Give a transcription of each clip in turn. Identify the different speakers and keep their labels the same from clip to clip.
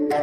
Speaker 1: Good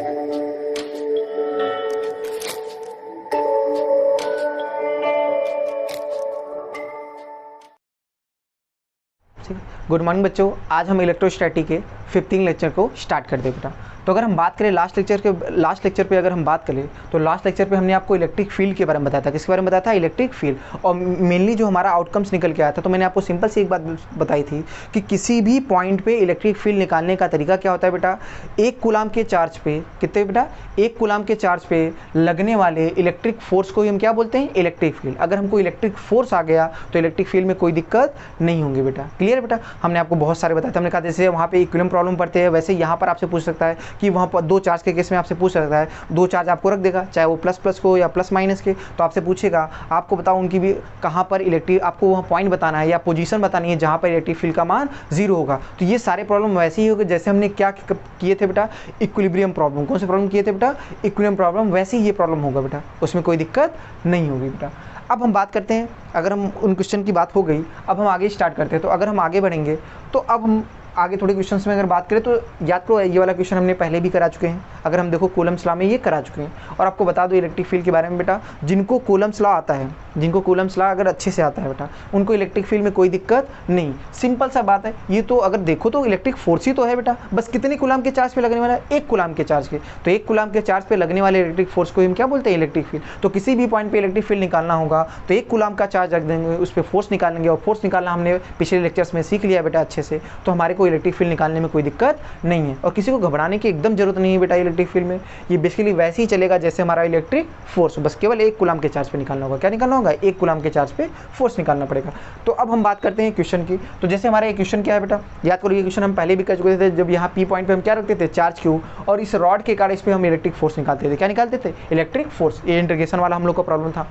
Speaker 1: morning बच्चों, आज हम इलेक्ट्रोस्टैटिक के 15 लेक्चर को स्टार्ट करते हैं बेटा। तो अगर हम बात करें लास्ट लेक्चर पे अगर हम बात करें तो लास्ट लेक्चर पे हमने आपको इलेक्ट्रिक फील्ड के बारे में बताया था। किसके बारे में बताया था? Electric field. और मेनली जो हमारा आउटकम्स निकल के आया था, तो मैंने आपको सिंपल सी एक बात बताई थी कि किसी भी पॉइंट पे इलेक्ट्रिक फील्ड निकालने का तरीका क्या होता है बेटा, एक कूलाम के चार्ज पे कितने बेटा, एक कूलाम के चार्ज पे लगने वाले इलेक्ट्रिक फोर्स को ही हम क्या बोलते हैं? Electric field. अगर हमको इलेक्ट्रिक फोर्स आ गया तो इलेक्ट्रिक फील्ड में कोई दिक्कत नहीं होगी बेटा। क्लियर बेटा? हमने आपको बहुत सारे बताया था। हमने कहा जैसे वहाँ पे इक्विलिब्रियम प्रॉब्लम पढ़ते हैं, वैसे यहाँ पर आपसे पूछ सकता है कि वहाँ पर दो चार्ज के केस में आपसे पूछ सकता है, दो चार्ज आपको रख देगा, चाहे वो प्लस प्लस को या प्लस माइनस के, तो आपसे पूछेगा आपको बताओ उनकी भी कहाँ पर इलेक्ट्रिक, आपको वहाँ पॉइंट बताना है या पोजीशन बतानी है जहाँ पर इलेक्ट्रिक फील्ड का मान 0 होगा। तो ये सारे प्रॉब्लम वैसे ही होगा जैसे हमने क्या किए थे बेटा, इक्विलिब्रियम प्रॉब्लम। कौन से प्रॉब्लम किए थे बेटा? Equilibrium problem. वैसे ही ये प्रॉब्लम होगा बेटा, उसमें कोई दिक्कत नहीं होगी बेटा। अब हम बात करते हैं, अगर हम उन क्वेश्चन की बात हो गई, अब हम आगे स्टार्ट करते हैं। तो अगर हम आगे बढ़ेंगे तो अब हम आगे थोड़े क्वेश्चंस में अगर बात करें तो याद करो ये वाला क्वेश्चन हमने पहले भी करा चुके हैं। अगर हम देखो कूलम्स लॉ में ये करा चुके हैं। और आपको बता दो इलेक्ट्रिक फील्ड के बारे में बेटा, जिनको कूलम्स लॉ आता है, जिनको कूलम्स लॉ अगर अच्छे से आता है बेटा, उनको इलेक्ट्रिक फील्ड में कोई दिक्कत नहीं। सिंपल सा बात है ये। तो अगर देखो तो इलेक्ट्रिक फोर्स ही तो है बेटा, बस कितने कूलाम के चार्ज पे लगने वाला है? एक कूलाम के चार्ज के। तो एक कूलाम के चार्ज पे लगने वाले इलेक्ट्रिक फोर्स को हम क्या बोलते हैं? Electric field. तो किसी भी पॉइंट पे इलेक्ट्रिक फील्ड निकालना होगा तो एक कूलाम का चार्ज रख देंगे, उस पर फोर्स निकालेंगे, और फोर्स निकालना हमने पिछले लेक्चर्स में सीख लिया बेटा अच्छे से। तो हमारे को इलेक्ट्रिक फील्ड निकालने में कोई दिक्कत नहीं है, और किसी को घबराने की एकदम जरूरत नहीं है बेटा। इलेक्ट्रिक फील्ड में ये बेसिकली वैसे ही चलेगा जैसे हमारा इलेक्ट्रिक फोर्स, बस केवल एक कूलाम के चार्ज पे निकालना होगा। क्या निकालना होगा? एक कूलाम के चार्ज पे फोर्स निकालना पड़ेगा। तो अब हम बात करते हैं क्वेश्चन की। तो जैसे हमारा ये क्वेश्चन क्या है बेटा, याद करो ये क्वेश्चन हम पहले भी कर चुके थे। जब यहाँ पी पॉइंट पे हम क्या रखते थे? चार्ज क्यू, और इस रॉड के कारण इस पे हम इलेक्ट्रिक फोर्स निकालते थे। क्या निकालते थे? Electric force. ये इंटीग्रेशन वाला हम लोग का प्रॉब्लम था।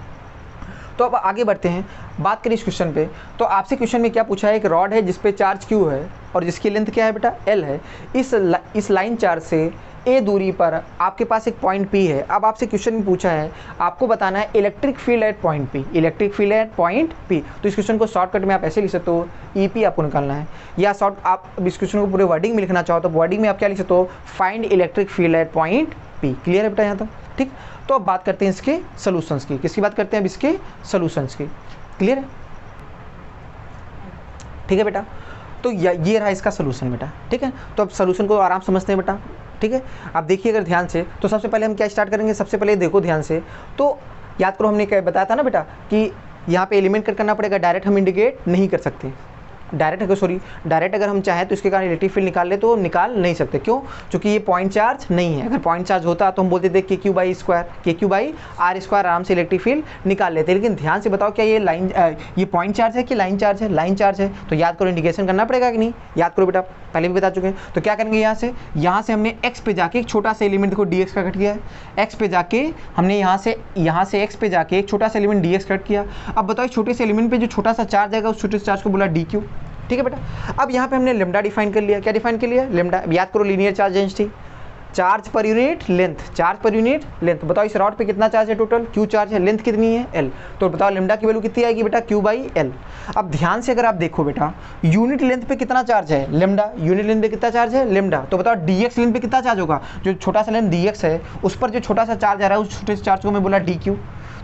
Speaker 1: तो अब आगे बढ़ते हैं, बात करें इस क्वेश्चन पे। तो आपसे क्वेश्चन में क्या पूछा है? एक रॉड है जिसपे चार्ज क्यू है और जिसकी लेंथ क्या है बेटा? एल है। इस लाइन चार्ज से ए दूरी पर आपके पास एक पॉइंट पी है। अब आपसे क्वेश्चन में पूछा है, आपको बताना है electric field at point P. Electric field at point P. तो इस क्वेश्चन को शॉर्टकट में आप ऐसे लिख सकते हो, ई पी आपको निकालना है। या आप इस क्वेश्चन को पूरे वर्डिंग में लिखना चाहो तो वर्डिंग में आप क्या लिख सकते हो? Find electric field at point P. Clear है बेटा यहाँ तक? ठीक। तो अब बात करते हैं इसके सोल्यूशंस की। किसकी बात करते हैं अब? इसके सोल्यूशंस की। क्लियर है? ठीक है बेटा। तो ये रहा इसका सोल्यूशन बेटा। ठीक है, तो अब सोल्यूशन को आराम समझते हैं बेटा। ठीक है, आप देखिए अगर ध्यान से, तो सबसे पहले हम क्या स्टार्ट करेंगे? सबसे पहले देखो ध्यान से, तो याद करो हमने क्या बताया था ना बेटा कि यहाँ पे एलिमेंट करना पड़ेगा, डायरेक्ट हम इंडिकेट नहीं कर सकते। डायरेक्ट अगर हम चाहें तो इसके कारण इलेक्ट्रिक फील्ड निकाल ले तो निकाल नहीं सकते। क्यों? क्योंकि ये पॉइंट चार्ज नहीं है। अगर पॉइंट चार्ज होता तो हम बोलते थे के क्यू बाई आर स्क्वायर, आराम से इलेक्ट्रिक फील्ड निकाल लेते। लेकिन ध्यान से बताओ, क्या ये पॉइंट चार्ज है कि लाइन चार्ज है? लाइन चार्ज है। तो याद करो इंडिकेशन करना पड़ेगा कि नहीं? याद करो बेटा, पहले भी बता चुके हैं। तो क्या करेंगे, यहाँ से हमने एक्स पे जाके एक छोटा सा एलिमेंट, देखो डी एक्स का कट किया है। एक्स पे जाके हमने यहाँ से एक्स पे जाके एक छोटा सा एलिमेंट डी एक्स कट किया। अब बताओ छोटे से एलिमेंट पे जो छोटा सा चार्ज आएगा, उस छोटे से चार्ज को बोला डी क्यू। ठीक है बेटा। अब यहाँ पे हमने लेमडा डिफाइन कर लिया। क्या डिफाइन कर लिया? लेमडा। याद करो linear charge density, charge per unit length, charge per unit length. बताओ इस रॉड पे कितना चार्ज है? टोटल क्यू चार्ज है, लेंथ कितनी है? एल। तो बताओ लेमडा की वैल्यू कितनी आएगी बेटा? Q by L. अब ध्यान से अगर आप देखो बेटा, यूनिट लेंथ पे कितना चार्ज है? लेमडा। यूनिट लेंथ पे कितना चार्ज है? लेमडा। तो बताओ डी एक्स लेंथ पे कितना चार्ज होगा? जो छोटा सा लेंथ डी एक्स है, उस पर जो छोटा सा चार्ज आ रहा है, उस छोटे से चार्ज को मैं बोला डी क्यू।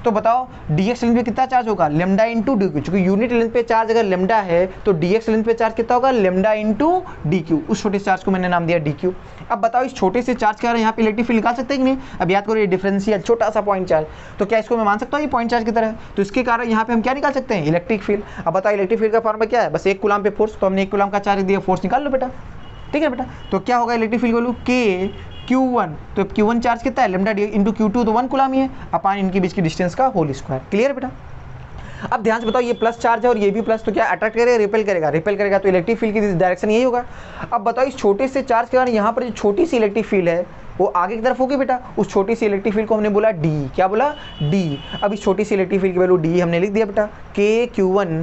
Speaker 1: तो बताओ डी एक्स लेंथ पे कितना चार्ज होगा? Lambda into D Q. क्योंकि यूनिट लेंथ पे चार्ज अगर लेमडा है तो डी एक्स लेंथ पे चार्ज कितना होगा? Lambda into D Q. उस छोटे से चार्ज को मैंने नाम दिया डी क्यू। अब बताओ इस छोटे से चार्ज के कारण यहाँ पे इलेक्ट्रिक फील्ड निकाल सकते हैं कि नहीं? अब याद करो ये डिफरेंशियल छोटा सा पॉइंट चार्ज, तो क्या इसको मैं मान सकता हूँ ये पॉइंट चार्ज की तरह है? तो इसके कारण यहाँ पे हम क्या निकाल सकते हैं? Electric field. अब बताओ इलेक्ट्रिक फील्ड का फॉर्मूला क्या है? बस एक कूलाम पे फोर्स। तो हमने एक कूलाम का चार्ज दिया, फोर्स निकाल लो बेटा। ठीक है बेटा। तो क्या होगा इलेक्ट्रिक फील्ड वैल्यू? के Q1। तो Q1 चार्ज कितना है? लेमडा डी इंटू Q2, तो 1 कूलाम ही है, अपान इनके बीच की डिस्टेंस का होल स्क्वायर। क्लियर है बेटा? अब ध्यान से बताओ, ये प्लस चार्ज है और ये भी प्लस, तो क्या अट्रैक्ट करेगा? रिपेल करेगा। रिपेल करेगा तो इलेक्ट्रिक फील्ड की डायरेक्शन यही होगा। अब बताओ इस छोटे से चार्ज के कारण यहाँ पर जो छोटी सी इलेक्ट्रिक फील्ड है वो आगे की तरफ होगी बेटा। उस छोटी सी इलेक्ट्रिक फील्ड को हमने बोला डी। क्या बोला? डी। अब इस छोटी सी इलेक्ट्रिक फील्ड की वैल्यू डी हमने लिख दिया बेटा, के Q1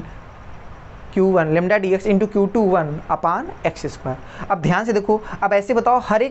Speaker 1: Q1 lambda D x into Q21 अपान एक्स स्क्वायर। अब ध्यान से देखो, अब ऐसे बताओ हर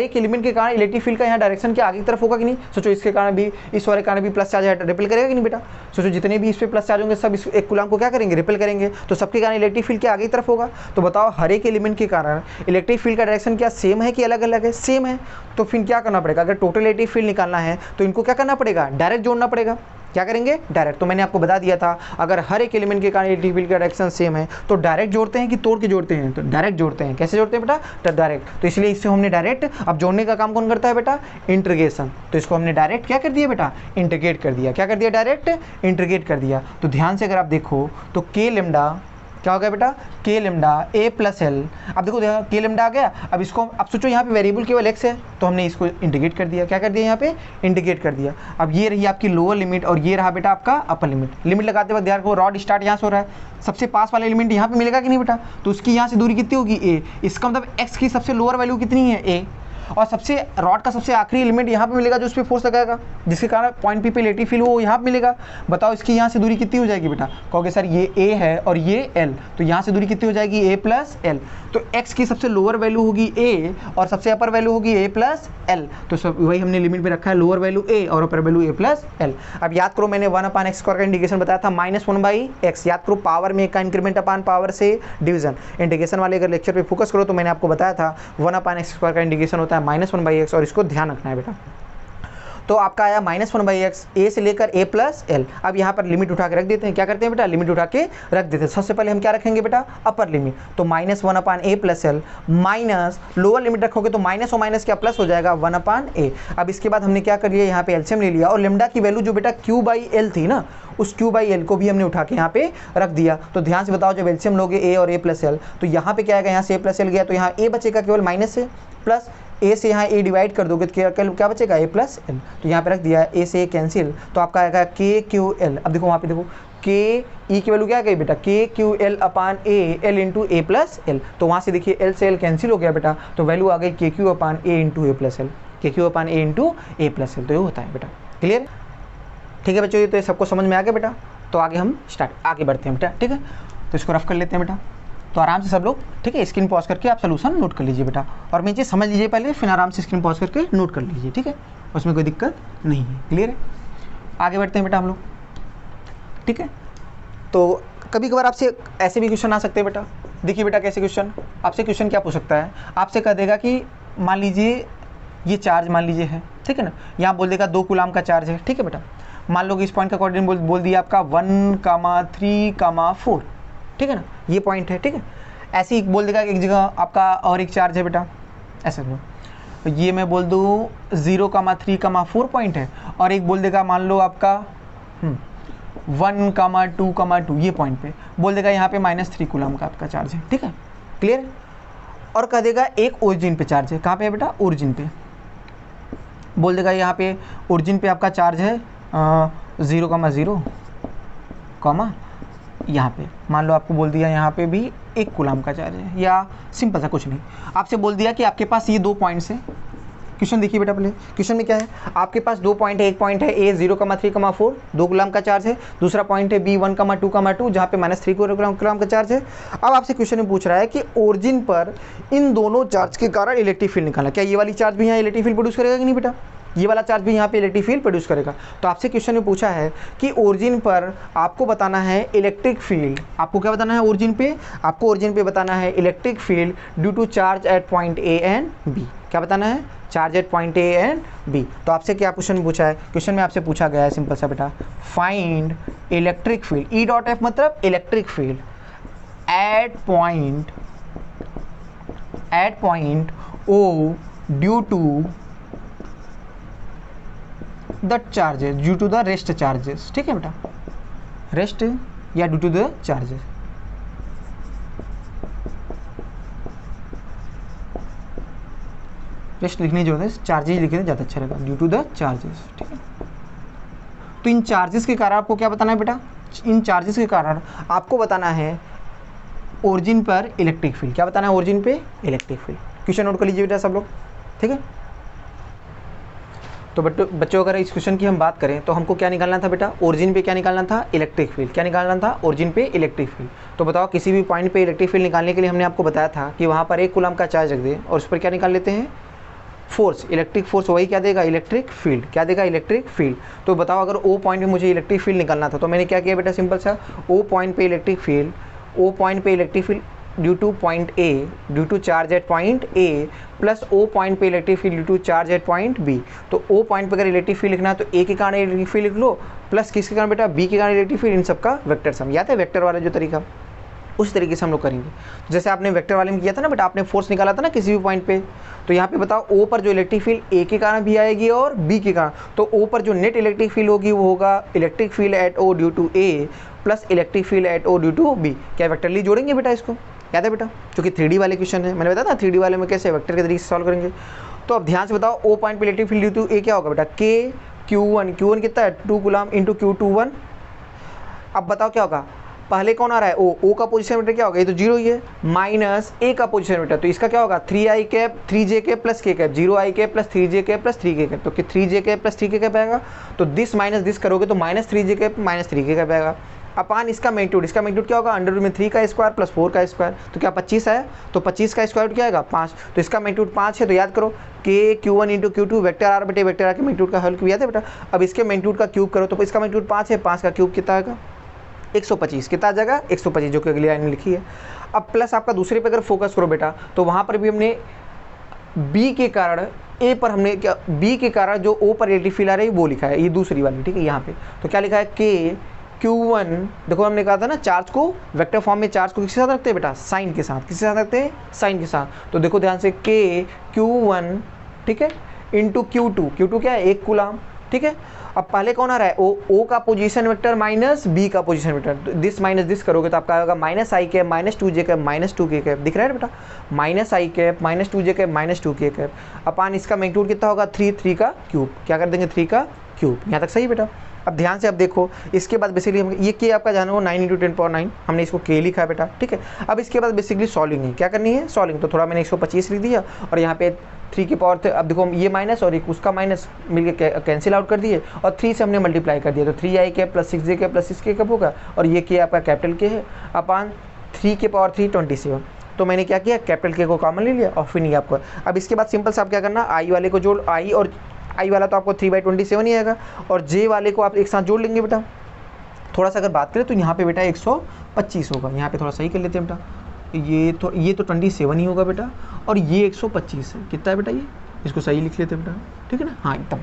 Speaker 1: एक एलिमेंट के कारण इलेक्ट्रिक फील्ड का यहाँ डायरेक्शन के आगे की तरफ होगा कि नहीं। सोचो इसके कारण भी, इस वाले कारण भी प्लस चार्ज है, रिपेल करेगा कि नहीं बेटा। सोचो जितने भी इस पे प्लस चार्ज होंगे सब इस एक कूलम को क्या करेंगे, रिपेल करेंगे, तो सबके कारण इलेक्ट्रिक फील्ड के आगे की तरफ होगा। तो बताओ हर एक एलिमेंट के कारण इलेक्ट्रिक फील्ड का डायरेक्शन क्या सेम है कि अलग अलग है, सेम है। तो फिर क्या करना पड़ेगा, अगर टोटल इलेक्ट्रिक फील्ड निकालना है तो इनको क्या करना पड़ेगा, डायरेक्ट जोड़ना पड़ेगा। क्या करेंगे, डायरेक्ट। तो मैंने आपको बता दिया था अगर हर एक एलिमेंट के कारण इलेक्ट्रिक फील्ड का डायरेक्शन सेम है तो डायरेक्ट जोड़ते हैं कि तोड़ के जोड़ते हैं, तो डायरेक्ट जोड़ते हैं। कैसे जोड़ते हैं बेटा, तो डायरेक्ट। तो इसलिए इससे हमने डायरेक्ट, अब जोड़ने का काम कौन करता है बेटा, इंटीग्रेशन। तो इसको हमने डायरेक्ट क्या कर दिया बेटा, इंटीग्रेट कर दिया। क्या कर दिया, डायरेक्ट इंटीग्रेट कर दिया। तो ध्यान से अगर आप देखो तो के लेमडा क्या हो गया बेटा, K lambda A plus L. अब देखो के लेमडा आ गया। अब इसको, अब सोचो यहाँ पे वेरिएबल केवल एक्स है तो हमने इसको इंटीग्रेट कर दिया। क्या कर दिया, यहाँ पे इंटीग्रेट कर दिया। अब ये रही आपकी लोअर लिमिट और ये रहा बेटा आपका अपर लिमिट। लिमिट लगाते वक्त ध्यान रखो, रॉड स्टार्ट यहाँ से हो रहा है, सबसे पास वाला एलिमेंट यहाँ पे मिलेगा कि नहीं बेटा, तो उसकी यहाँ से दूरी कितनी होगी, ए। इसका मतलब एक्स की सबसे लोअर वैल्यू कितनी है, ए। और सबसे रॉड का सबसे आखिरी एलिमेंट यहाँ पे मिलेगा जो उस पर फोर्स लगाएगा, जिसके कारण पॉइंट पी पे इलेक्ट्रिक फील्ड वो यहाँ पे मिलेगा। बताओ इसकी यहाँ से दूरी कितनी हो जाएगी बेटा, कहोगे सर ये ए है और ये एल, तो यहाँ से दूरी कितनी हो जाएगी, ए प्लस एल। तो एक्स की सबसे लोअर वैल्यू होगी ए और सबसे अपर वैल्यू होगी ए प्लस एल। तो सब वही हमने लिमिट में रखा है, लोअर वैल्यू ए और अपर वैल्यू ए प्लस एल। अब याद करो मैंने 1/x स्क्वायर का इंटीग्रेशन बताया था -1/x। याद करो पावर में का इंक्रीमेंट अपान पावर से डिवीजन। इंटीग्रेशन वाले अगर लेक्चर पे फोकस करो तो मैंने आपको बताया था 1/x स्क्वायर का इंटीग्रेशन होता है -1/x, और इसको ध्यान रखना है बेटा। तो आपका आया -1/x ए से लेकर ए प्लस एल। अब यहाँ पर लिमिट उठा के रख देते हैं। क्या करते हैं बेटा, लिमिट उठा के रख देते हैं। सबसे पहले हम क्या रखेंगे बेटा, अपर लिमिट। तो -1/a plus L, minus lower limit रखोगे तो माइनस और माइनस क्या प्लस हो जाएगा, 1/a। अब इसके बाद हमने क्या कर लिया, यहाँ पे एलसीएम ले लिया और लेमडा की वैल्यू जो बेटा Q/L थी ना, उस Q/L को भी हमने उठा के यहाँ पे रख दिया। तो ध्यान से बताओ जब एलसीएम लोगे ए और ए प्लस एल तो यहाँ पे क्या आएगा, यहाँ से ए प्लस एल गया तो यहाँ ए बचेगा केवल माइनस से, प्लस ए से यहाँ ए डिवाइड कर दोगे तो क्या बचेगा, ए प्लस एल। तो यहाँ पे रख दिया, ए से ए कैंसिल, तो आपका आएगा KQL। अब देखो वहाँ पे देखो के ई की वैल्यू क्या आ गई बेटा, KQL upon A L into A plus L. तो वहाँ से देखिए एल से एल कैंसिल हो गया बेटा, तो वैल्यू आ गई KQ अपान ए इंटू ए प्लस एल, KQ अपान ए इंटू ए प्लस एल। तो ये होता है बेटा, क्लियर, ठीक है बच्चों। ये तो सबको समझ में आ गया बेटा। तो आगे हम आगे बढ़ते हैं बेटा, ठीक है। तो इसको रफ कर लेते हैं बेटा। तो आराम से सब लोग, ठीक है, स्क्रीन पॉज करके आप सोल्यूशन नोट कर लीजिए बेटा, और मैं चीज़ समझ लीजिए पहले, फिर आराम से स्क्रीन पॉज करके नोट कर लीजिए, ठीक है, उसमें कोई दिक्कत नहीं है, क्लियर है। आगे बढ़ते हैं बेटा हम लोग, ठीक है। तो कभी कभार आपसे ऐसे भी क्वेश्चन आ सकते हैं बेटा। देखिए बेटा कैसे क्वेश्चन, आपसे क्वेश्चन क्या पूछ सकता है, आपसे कह देगा कि मान लीजिए ये चार्ज मान लीजिए है, ठीक है ना, यहाँ बोल देगा 2 कूलम का चार्ज है, ठीक है बेटा। मान लो कि इस पॉइंट का कोऑर्डिनेट बोल दिया आपका 1,3,4, ठीक है ना, ये पॉइंट है, ठीक है। ऐसे ही बोल देगा कि एक जगह आपका और एक चार्ज है बेटा, ऐसे लो, तो ये मैं बोल दूँ 0,3,4 पॉइंट है, और एक बोल देगा मान लो आपका 1,2,2 ये पॉइंट पे बोल देगा यहाँ पे -3 कूलम का आपका चार्ज है, ठीक है, क्लियर। और कह देगा एक ओरिजिन पे चार्ज है, कहाँ पे है बेटा, ओरिजिन पे बोल देगा यहाँ पे ओरिजिन पे आपका चार्ज है 0,0, यहाँ पे मान लो आपको बोल दिया यहाँ पे भी 1 कूलम का चार्ज है, या सिंपल सा कुछ नहीं, आपसे बोल दिया कि आपके पास ये 2 पॉइंट्स हैं। क्वेश्चन देखिए बेटा, पहले क्वेश्चन में क्या है, आपके पास 2 पॉइंट है, एक पॉइंट है ए 0,3,4 2 कूलम का चार्ज है, दूसरा पॉइंट है बी 1,2,2 जहाँ पे -3 कूलम का चार्ज है। अब आपसे क्वेश्चन में पूछ रहा है कि ओरिजिन पर इन दोनों चार्ज के कारण इलेक्ट्रिक फील्ड निकालना। क्या ये वाली चार्ज भी यहाँ इलेक्ट्रिक फील्ड प्रोड्यूस करेगा कि नहीं बेटा, ये वाला चार्ज भी यहाँ पे इलेक्ट्रिक फील्ड प्रोड्यूस करेगा। तो आपसे क्वेश्चन में पूछा है कि ओरिजिन पर आपको बताना है इलेक्ट्रिक फील्ड, आपको क्या बताना है ओरिजिन पे, आपको ओरिजिन पे बताना है electric field due to charge at point A and B. क्या बताना है, charge at point A and B. तो आपसे क्या क्वेश्चन पूछा है, क्वेश्चन में आपसे पूछा गया है सिंपल सा बेटा, find electric field, e dot f मतलब electric field at point O due to the charges, due to the rest charges, ठीक है बेटा, रेस्ट या due to the charges. Rest लिखने जो है चार्जेस लिखने ज़्यादा अच्छा रहेगा, ड्यू टू द चार्जेस, ठीक है। तो इन चार्जेस के कारण आपको क्या बताना है बेटा, इन चार्जेस के कारण आपको बताना है ओरिजिन पर इलेक्ट्रिक फील्ड। क्या बताना है, ओरिजिन पे इलेक्ट्रिक फील्ड। क्वेश्चन नोट कर लीजिए बेटा सब लोग, ठीक है। तो बच्चों अगर इस क्वेश्चन की हम बात करें तो हमको क्या निकालना था बेटा, ओरिजिन पे क्या निकालना था, इलेक्ट्रिक फील्ड। क्या निकालना था, ओरिजिन पे इलेक्ट्रिक फील्ड। तो बताओ किसी भी पॉइंट पे इलेक्ट्रिक फील्ड निकालने के लिए हमने आपको बताया था कि वहाँ पर 1 कूलम का चार्ज रख दें और उस पर क्या निकाल लेते हैं, फोर्स, इलेक्ट्रिक फोर्स, वही क्या देगा, इलेक्ट्रिक फील्ड। क्या देगा, इलेक्ट्रिक फील्ड। तो बताओ अगर ओ पॉइंट पे मुझे इलेक्ट्रिक फील्ड निकालना था तो मैंने क्या किया बेटा, सिंपल सा, ओ पॉइंट पे इलेक्ट्रिक फील्ड, ओ पॉइंट पे electric field due to point A, due to charge at point A, plus O point पे electric field due to charge at point B. तो ओ पॉइंट पे अगर electric field लिखना है तो ए के कारण इलेक्ट्रिक फील्ड लिख लो, प्लस किसके कारण बेटा, बी के कारण इलेक्ट्रिक फील्ड, इन सबका वेक्टर सम। याद है वेक्टर वाला जो तरीका, उस तरीके से हम लोग करेंगे। जैसे आपने वेक्टर वाले में किया था ना बेटा, आपने फोर्स निकाला था ना किसी भी पॉइंट पे, तो यहाँ पे बताओ ओ पर जो इलेक्ट्रिक फील्ड ए के कारण भी आएगी और बी के कारण, तो ओ पर जो नेट इलेक्ट्रिक फील्ड होगी वो होगा electric field at O due to A plus electric field at O due to B. क्या वेक्टरली जोड़ेंगे बेटा इसको, याद है बेटा, क्योंकि 3D वाले क्वेश्चन है, मैंने बताया था 3D वाले में कैसे वेक्टर के तरीके से सॉल्व करेंगे। तो अब ध्यान से बताओ, ओ पॉइंट पे इलेक्ट्रिक फील्ड ड्यू टू ए क्या होगा बेटा, के Q1 कितना है, 2 कूलम इंटू Q21। अब बताओ क्या होगा, पहले कौन आ रहा है, ओ का पोजीशन वेक्टर क्या होगा, ये तो 0 ही है, माइनस ए का पोजीशन वेक्टर, तो इसका क्या होगा 3i cap 3j cap plus k cap, 0i cap plus 3j cap plus 3k cap, तो 3j cap plus 3k cap आएगा। तो दिस माइनस दिस करोगे तो minus 3j cap minus 3k cap आएगा। अपान इसका मैग्नीट्यूड क्या होगा, अंडर रूट में 3 का स्क्वायर प्लस 4 का स्क्वायर, तो क्या 25 है, तो 25 का स्क्वायर क्या आएगा 5, तो इसका मैग्नीट्यूड 5 है। तो याद करो के Q1 into Q2 vector R बटे वेक्टर आर के मैग्नीट्यूड का हल याद है बेटा। अब इसके मैग्नीट्यूड का क्यूब करो तो इसका मैग्नीट्यूड 5 है, 5 का क्यूब कितना आएगा 125, कितना आ जाएगा 125, जो कि अगली लाइन में लिखी है। अब प्लस आपका दूसरे पे अगर फोकस करो बेटा तो वहाँ पर भी हमने बी के कारण ए पर हमने क्या, बी के कारण जो ओ पर इलेक्ट्रिक फील्ड आ रही है वो लिखा है, ये दूसरी वाली, ठीक है। यहाँ पे तो क्या लिखा है, के Q1, देखो हमने कहा था ना चार्ज को वेक्टर फॉर्म में, चार्ज को किसके साथ रखते हैं बेटा, साइन के साथ, किसके साथ रखते हैं, साइन के साथ। तो देखो ध्यान से के Q1, ठीक है, इंटू Q2 क्या है 1 कूलम, ठीक है। अब पहले कौन आ रहा है, ओ का पोजीशन वेक्टर माइनस बी का position vector, this minus this करोगे तो आपका आएगा minus I cap minus 2j cap minus 2k cap, दिख रहा है बेटा, minus I cap minus 2j cap minus 2k cap. अपान इसका मैग्नीट्यूड कितना होगा 3 का क्यूब, क्या कर देंगे 3 का क्यूब। यहाँ तक सही बेटा। अब ध्यान से अब देखो, इसके बाद बेसिकली हम ये के आपका जाना हो 9 इंटू 10⁻9, हमने इसको के लिखा है बेटा, ठीक है। अब इसके बाद बेसिकली सॉल्विंग है, क्या करनी है, सॉल्विंग। तो थोड़ा मैंने 125 लिख दिया और यहाँ पे 3 की पावर, अब देखो ये माइनस और एक उसका माइनस मिलकर कैंसिल आउट कर दिए और 3 से हमने मल्टीप्लाई कर दिया, तो 3i cap plus 6j cap plus 6k cap होगा और ये के आपका कैपिटल के है अपान 3 की पावर 3 27। तो मैंने क्या किया, कैपिटल के को कॉमन ले लिया और फिर नहीं आपको। अब इसके बाद सिंपल सा आप क्या करना, आई वाले को जोड़, आई और आई वाला तो आपको 3/27 ही आएगा और जे वाले को आप एक साथ जोड़ लेंगे बेटा। थोड़ा सा अगर बात करें तो यहाँ पे बेटा 125 होगा, यहाँ पे थोड़ा सही कर लेते हैं बेटा, ये तो 27 ही होगा बेटा और ये 125 है, कितना है बेटा, ये इसको सही लिख लेते हैं बेटा, ठीक है ना, हाँ एकदम।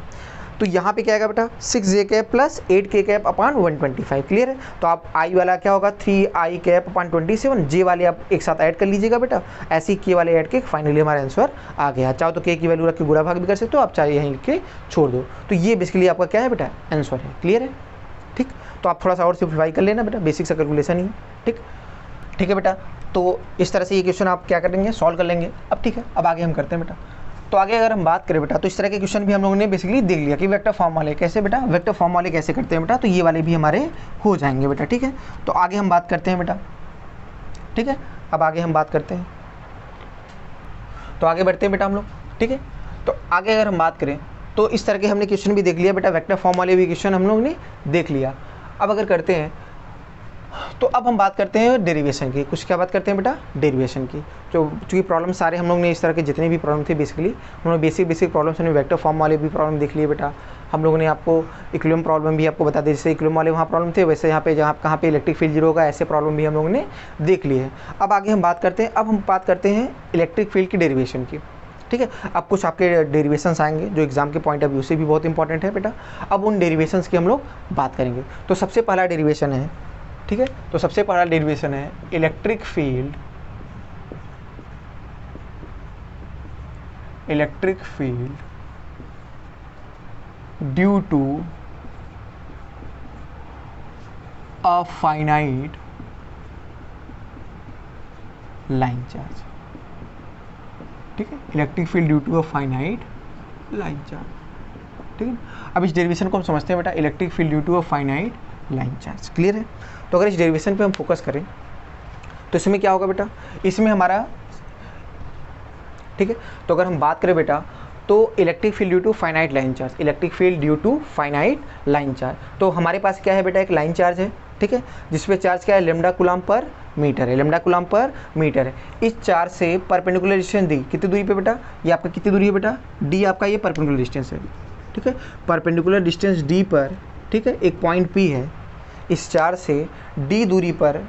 Speaker 1: तो यहाँ पे क्या आएगा बेटा 6j cap plus 8k cap upon 125, clear है। तो आप आई वाला क्या होगा 3i कैप अपान 27, जे वाले आप एक साथ ऐड कर लीजिएगा बेटा, ऐसे ही के वाले ऐड के फाइनली हमारा आंसर आ गया। चाहो तो के की वैल्यू रख के गुणा भाग भी कर सकते हो, आप चाहे यहीं लिख के छोड़ दो। तो ये बेसिकली आपका क्या है बेटा, आंसर है, क्लियर है, ठीक। तो आप थोड़ा सा और सिंप्लीफाई कर लेना बेटा, बेसिक सा कैलकुलेशन ही है, ठीक है बेटा। तो इस तरह से ये क्वेश्चन आप क्या करेंगे, सॉल्व कर लेंगे। अब ठीक है, अब आगे हम करते हैं बेटा। तो आगे अगर हम बात करें बेटा तो इस तरह के क्वेश्चन भी हम लोगों ने बेसिकली देख लिया कि वेक्टर फॉर्म वाले कैसे बेटा, वेक्टर फॉर्म वाले कैसे करते हैं बेटा, तो ये वाले भी हमारे हो जाएंगे बेटा, ठीक है। तो आगे हम बात करते हैं बेटा, ठीक है। अब आगे हम बात करते हैं, तो आगे बढ़ते हैं बेटा हम लोग, ठीक है। तो आगे अगर हम बात करें तो इस तरह के हमने क्वेश्चन भी देख लिया बेटा, वेक्टर फॉर्म वाले भी क्वेश्चन हम लोग ने देख लिया। अब अगर करते हैं तो अब हम बात करते हैं डेरिवेशन की, कुछ क्या बात करते हैं बेटा, डेरिवेशन की। जो चूँकि प्रॉब्लम सारे हम लोग ने इस तरह के जितने भी प्रॉब्लम थे बेसिकली हम लोग बेसिक प्रॉब्लम्स हमने वेक्टर फॉर्म वाले भी प्रॉब्लम देख लिए बेटा। हम लोगों ने आपको इक्विलिब्रियम प्रॉब्लम भी आपको बता दें, जैसे इक्विलिब्रियम वाले वहाँ प्रॉब्लम थे, वैसे यहाँ पे जहाँ कहाँ पे इलेक्ट्रिक फील्ड जीरो होगा ऐसे प्रॉब्लम भी हम लोगों ने देख लिए हैं। अब आगे हम बात करते हैं, अब हम बात करते हैं इलेक्ट्रिक फील्ड की डेरिवेशन की, ठीक है। अब कुछ आपके डेरिवेशंस आएंगे जो एग्जाम के पॉइंट ऑफ व्यू से भी बहुत इंपॉर्टेंट है बेटा। अब उन डेरिवेशंस की हम लोग बात करेंगे। तो सबसे पहला डेरिवेशन है, ठीक है, तो सबसे पहला डेरिवेशन है electric field due to a finite line charge, ठीक है, electric field due to a finite line charge, ठीक है। अब इस डेरिवेशन को हम समझते हैं बेटा, electric field due to a finite line charge, clear है। तो अगर इस डेरिवेशन पे हम फोकस करें तो इसमें क्या होगा बेटा, इसमें हमारा, ठीक है। तो अगर हम बात करें बेटा तो तो electric field due to finite line charge, electric field due to finite line charge. तो हमारे पास क्या है बेटा, एक लाइन चार्ज है, ठीक है, जिसपे चार्ज क्या है, लैम्डा कूलम पर मीटर है, लैम्डा कूलम पर मीटर है। इस चार्ज से परपेंडिकुलर डिस्टेंस दी, कितनी दूरी पे बेटा, ये आपका कितनी दूरी है बेटा, डी आपका ये परपेंडिकुलर डिस्टेंस है, ठीक है, परपेंडिकुलर डिस्टेंस डी पर, ठीक है, एक पॉइंट पी है, इस चार्ज से डी दूरी पर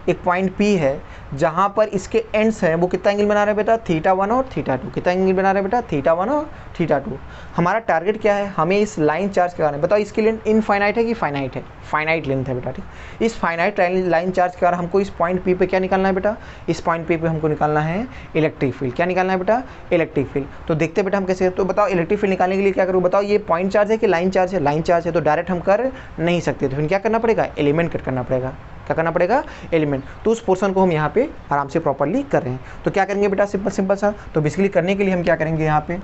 Speaker 1: एक पॉइंट पी है, जहाँ पर इसके एंड्स हैं, वो कितना एंगल बना रहे हैं बेटा, θ1 और θ2, कितना एंगल बना रहे हैं बेटा, θ1 और θ2। हमारा टारगेट क्या है, हमें इस लाइन चार्ज के कारण, बताओ इसकी लेंथ इनफाइनाइट है कि फाइनाइट है, फाइनाइट लेंथ है बेटा, ठीक। इस फाइनाइट लाइन चार्ज के कारण हमको इस पॉइंट पी पे क्या निकालना है बेटा, इस पॉइंट पी पे हमको निकालना है इलेक्ट्रिक फील्ड, क्या निकालना है बेटा, इलेक्ट्रिक फील्ड। तो देखते बेटा हम कैसे, तो बताओ इलेक्ट्रिक फील्ड निकालने के लिए क्या करूँ, बताओ ये पॉइंट चार्ज है कि लाइन चार्ज है, लाइन चार्ज है, तो डायरेक्ट हम कर नहीं सकते, तो फिर क्या करना पड़ेगा, एलिमेंट कट करना पड़ेगा, क्या करना पड़ेगा, एलिमेंट। तो उस पोर्शन को हम यहाँ पे आराम से प्रॉपर्ली कर रहे हैं। तो क्या करेंगे बेटा, सिंपल सिंपल सा, तो बेसिकली करने के लिए हम क्या करेंगे, यहाँ पे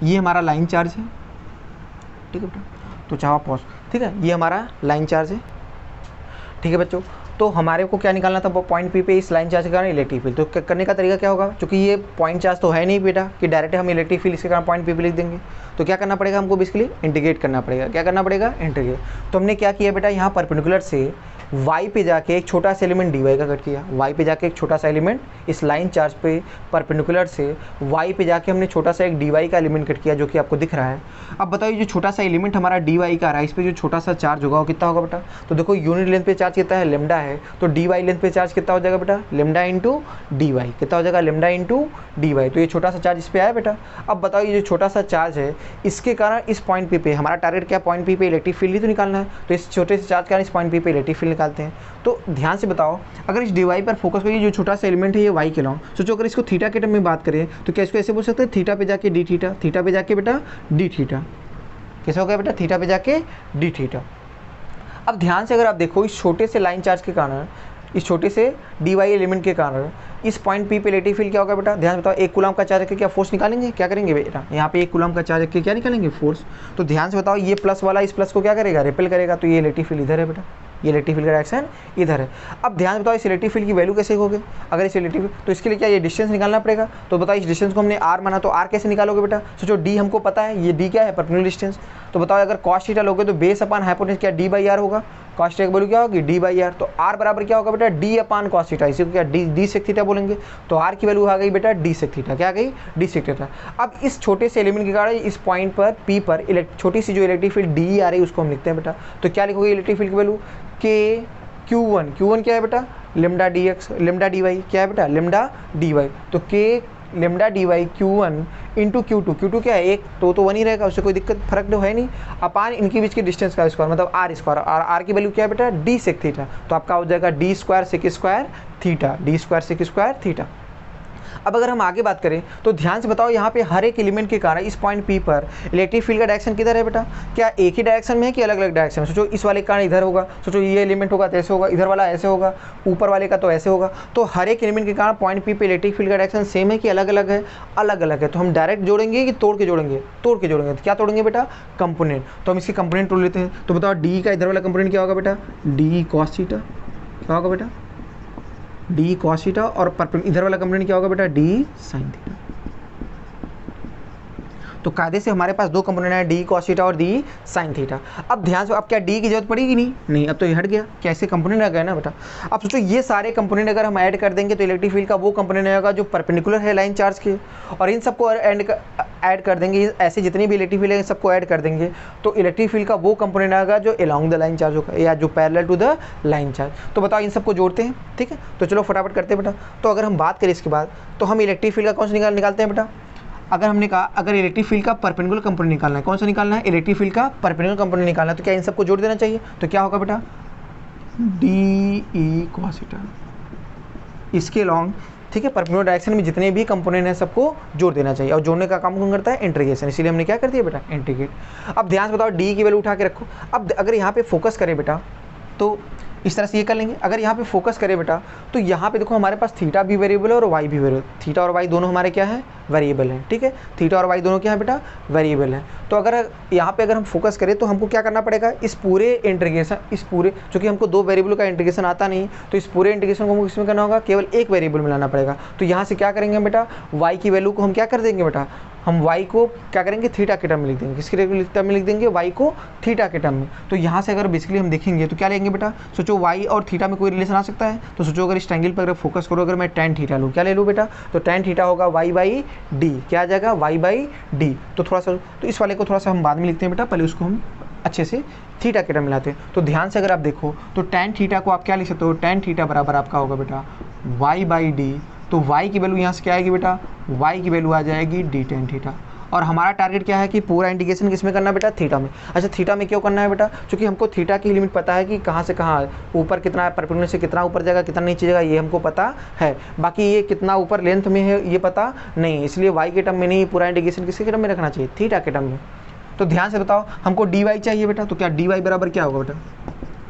Speaker 1: ये हमारा लाइन चार्ज है, ठीक है बेटा, तो चाहो पॉज, ठीक है, ये हमारा लाइन चार्ज है, ठीक है बच्चों। तो हमारे को क्या निकालना था, पॉइंट पी पे इस लाइन चार्ज के कारण इलेक्ट्रिक फील्ड। तो करने का तरीका क्या होगा, क्योंकि ये पॉइंट चार्ज तो है नहीं बेटा कि डायरेक्ट हम इलेक्ट्रिक फील्ड इसके कारण पॉइंट पी पे लिख देंगे, तो क्या करना पड़ेगा हमको, बेसिकली इंटीग्रेट करना पड़ेगा, क्या करना पड़ेगा, इंटीग्रेट। तो हमने क्या किया बेटा, यहाँ परपेंडिकुलर से y पे जाके एक छोटा सा एलिमेंट dy का कट किया, y पे जाके एक छोटा सा एलिमेंट इस लाइन चार्ज पे परपेंडिकुलर से y पे जाके हमने छोटा सा एक dy का एलिमेंट कट किया, जो कि आपको दिख रहा है। अब बताइए जो छोटा सा एलिमेंट हमारा dy का आ रहा है, इस पे जो छोटा सा चार्ज होगा वो कितना होगा बेटा, तो देखो यूनिट लेंथ पे चार्ज कितना है, लैम्डा है, तो dy लेंथ पे चार्ज कितना हो जाएगा बेटा, लैम्डा इंटू dy, कितना हो जाएगा, लैम्डा इंटू dy। तो ये छोटा सा चार्ज इस पे आया बेटा। अब बताओ ये जो छोटा सा चार्ज है, इसके कारण इस पॉइंट पी पे हमारा टारगेट क्या, पॉइंट पी पे इलेक्ट्रिक फील्ड ही तो निकालना है, तो इस छोटे से चार्ज के कारण इस पॉइंट पी पे इलेक्ट्रिक फील्ड निकालते हैं। तो ध्यान से बताओ, अगर इस dy पर फोकस करिए, जो छोटा सा एलिमेंट है ये y के लॉन्ग, सोचो अगर इसको थीटा के टर्म में बात करें तो क्या इसको ऐसे बोल सकते हैं, थीटा पे जाके डी थीटा, थीटा पे जाके बेटा डी थीटा, कैसे हो गया बेटा, थीटा पे जाके डी थीटा। अब ध्यान से अगर आप देखो, इस छोटे से लाइन चार्ज के कारण, इस छोटे से dy एलिमेंट के कारण इस पॉइंट पी पे इलेक्ट्रिक फील्ड क्या होगा बेटा, ध्यान बताओ, एक कूलम का चार्ज रख के क्या फोर्स निकालेंगे, क्या करेंगे बेटा, यहाँ पे एक कूलम का चार्ज रख के क्या निकालेंगे, फोर्स। तो ध्यान से बताओ, ये प्लस वाला इस प्लस को क्या करेगा, रिपेल करेगा, तो ये इलेक्ट्रिक फील्ड इधर है बेटा, ये इलेक्ट्रिक फील्ड का डायरेक्शन इधर है। अब ध्यान बताओ, इस इलेक्ट्रिक फील्ड की वैल्यू कैसे होगी, अगर इस इलेक्ट्रिक, तो इसके लिए क्या ये डिस्टेंस निकालना पड़ेगा। तो बताओ इस डिस्टेंस को हमने r माना, तो r कैसे निकालोगे बेटा, सोचो d हमको पता है, ये d क्या है, परपेंडिकुलर डिस्टेंस। तो बताओ अगर cos थीटा लोगे तो बेस अपॉन हाइपोटेन्यूज क्या d बाई r होगा, cos थीटा की वैल्यू क्या होगी, d बाई r, तो r बराबर क्या होगा बेटा, d अपॉन cos थीटा, इसी को क्या d सेक थीटा बोलेंगे। तो r की वैल्यू आ गई बेटा d सेक थीटा, क्या आ गई, d सेक थीटा। अब इस छोटे से एलिमेंट के कारण इस पॉइंट पर p पर छोटी सी जो इलेक्ट्रिक फील्ड d आ रही है उसको हम लिखते हैं बेटा। तो क्या लिखोगे इलेक्ट्रिक फील्ड की वैल्यू, k q1 क्या है बेटा, लेमडा dx, लेमडा dy क्या है बेटा, लेमडा dy। तो k lambda dy q1 into q2 क्या है, एक तो 1 ही रहेगा, उससे कोई दिक्कत फर्क तो है नहीं, अपान इनके बीच के डिस्टेंस का स्क्वायर, मतलब r स्क्वायर, और r की वैल्यू क्या है बेटा, d सेक थीटा। तो आपका हो जाएगा d square sec square theta, d square sec square theta. अब अगर हम आगे बात करें तो ध्यान से बताओ, यहाँ पे हर एक एलिमेंट के कारण इस पॉइंट पी पर इलेक्ट्रिक फील्ड का डायरेक्शन किधर है बेटा, क्या एक ही डायरेक्शन में है कि अलग अलग डायरेक्शन में। सोचो इस वाले के कारण इधर होगा, सोचो ये एलिमेंट होगा तो ऐसे होगा, इधर वाला ऐसे होगा, ऊपर वाले का तो ऐसे होगा। तो हर एक एलिमेंट के कारण पॉइंट पी पे इलेक्ट्रिक फील्ड का डायरेक्शन सेम है कि अलग अलग है, अलग अलग है। तो हम डायरेक्ट जोड़ेंगे कि तोड़ के जोड़ेंगे, तोड़ के जोड़ेंगे। तो क्या तोड़ेंगे बेटा, कंपोनेंट। तो हम इसके कंपोनेंट तोड़ लेते हैं। तो बताओ डी का इधर वाला कंपोनेंट क्या होगा बेटा, डी कॉस थीटा, क्या होगा बेटा, डी कॉस थीटा, और इधर वाला कंपोनेंट क्या होगा बेटा, डी साइन थीटा। तो कायदे से हमारे पास दो कंपोनेंट है, डी कॉस थीटा और डी साइन थीटा। अब ध्यान से, अब क्या डी की जरूरत पड़ेगी, नहीं, अब तो ये हट गया, कैसे कंपोनेंट आ गया ना बेटा। अब सोचो ये सारे कंपोनेंट अगर हम ऐड कर देंगे तो इलेक्ट्रिक फील्ड का वो कंपोनेंट आएगा जो परपेंडिकुलर है लाइन चार्ज के, और इन सबको ऐड कर देंगे, ऐसे जितनी भी इलेक्ट्रिक फील्ड है सबको ऐड कर देंगे, तो इलेक्ट्रिक फील्ड का वो कंपोनेंट आएगा जो अलोंग द लाइन चार्ज होगा, या जो parallel to the line charge. तो बताओ इन सबको जोड़ते हैं, ठीक है। तो चलो फटाफट करते हैं बेटा। तो अगर हम बात करें इसके बाद, तो हम इलेक्ट्रिक फील्ड का कौन सा निकालते हैं बेटा, अगर हमने कहा अगर इलेक्ट्रिक फील्ड का परपेंडिकुलर कंपोनेंट निकालना है, कौन सा निकालना है, इलेक्ट्रिक फील्ड का परपेंडिकुलर कंपोनेंट निकालना है, तो क्या इन सबको जोड़ देना चाहिए। तो क्या होगा बेटा, डी ई कॉस थीटा, इसके लॉन्ग, ठीक है, परपेंडिकुलर डायरेक्शन में जितने भी कंपोनेंट हैं सबको जोड़ देना चाहिए, और जोड़ने का काम कौन करता है, इंटीग्रेशन, इसीलिए हमने क्या कर दिया बेटा, इंटीग्रेट। अब ध्यान से बताओ, डी की वैल्यू उठा के रखो। अब अगर यहाँ पे फोकस करें बेटा तो इस तरह से ये कर लेंगे। अगर यहाँ पे फोकस करें बेटा तो यहाँ पे देखो हमारे पास थीटा भी वेरिएबल है और वाई भी वेरिएबल, थीटा और वाई दोनों हमारे क्या है, वेरिएबल है, ठीक है। थीटा और वाई दोनों क्या है बेटा, वेरिएबल है। तो अगर यहाँ पे अगर हम फोकस करें तो हमको क्या करना पड़ेगा, इस पूरे इंटीग्रेशन, इस पूरे, क्योंकि हमको दो वेरिएबल का इंटीग्रेशन आता नहीं, तो इस पूरे इंटीग्रेशन को हमको किसमें करना होगा, केवल एक वेरिएबल में लाना पड़ेगा। तो यहाँ से क्या करेंगे बेटा, वाई की वैल्यू को हम क्या कर देंगे बेटा, हम y को क्या करेंगे, थीटा के टर्म में लिख देंगे। किसके टर्म में लिख देंगे, y को थीटा के टर्म में। तो यहाँ से अगर बेसिकली हम देखेंगे तो क्या लेंगे बेटा, सोचो y और थीटा में कोई रिलेशन आ सकता है, तो सोचो अगर इस ट्रायंगल पर अगर फोकस करो, अगर मैं tan थीटा लूँ, क्या ले लूँ बेटा, तो tan थीटा होगा y बाई डी, क्या आ जाएगा, y बाई डी। तो थोड़ा सा, तो इस वाले को थोड़ा सा हम बाद में लिखते हैं बेटा, पहले उसको हम अच्छे से थीटा के टर्म मिलाते हैं। तो ध्यान से अगर आप देखो तो tan थीटा को आप क्या लिख सकते हो, tan थीटा बराबर आपका होगा बेटा y बाई डी। तो y की वैल्यू यहाँ से क्या आएगी बेटा, y की वैल्यू आ जाएगी d tan थीटा। और हमारा टारगेट क्या है कि पूरा इंटीग्रेशन किस में करना है बेटा, थीटा में। अच्छा थीटा में क्यों करना है बेटा, क्योंकि हमको थीटा की लिमिट पता है कि कहाँ से कहाँ, ऊपर कितना है, परपेंडिकुलर से कितना ऊपर जाएगा, कितना नीचे जाएगा, ये हमको पता है। बाकी ये कितना ऊपर लेंथ में है ये पता नहीं, इसलिए वाई के टर्म में नहीं, पूरा इंटीग्रेशन किसके टर्म में रखना चाहिए, थीटा के टर्म में। तो ध्यान से बताओ, हमको डी वाई चाहिए बेटा, तो क्या डी वाई बराबर क्या होगा बेटा,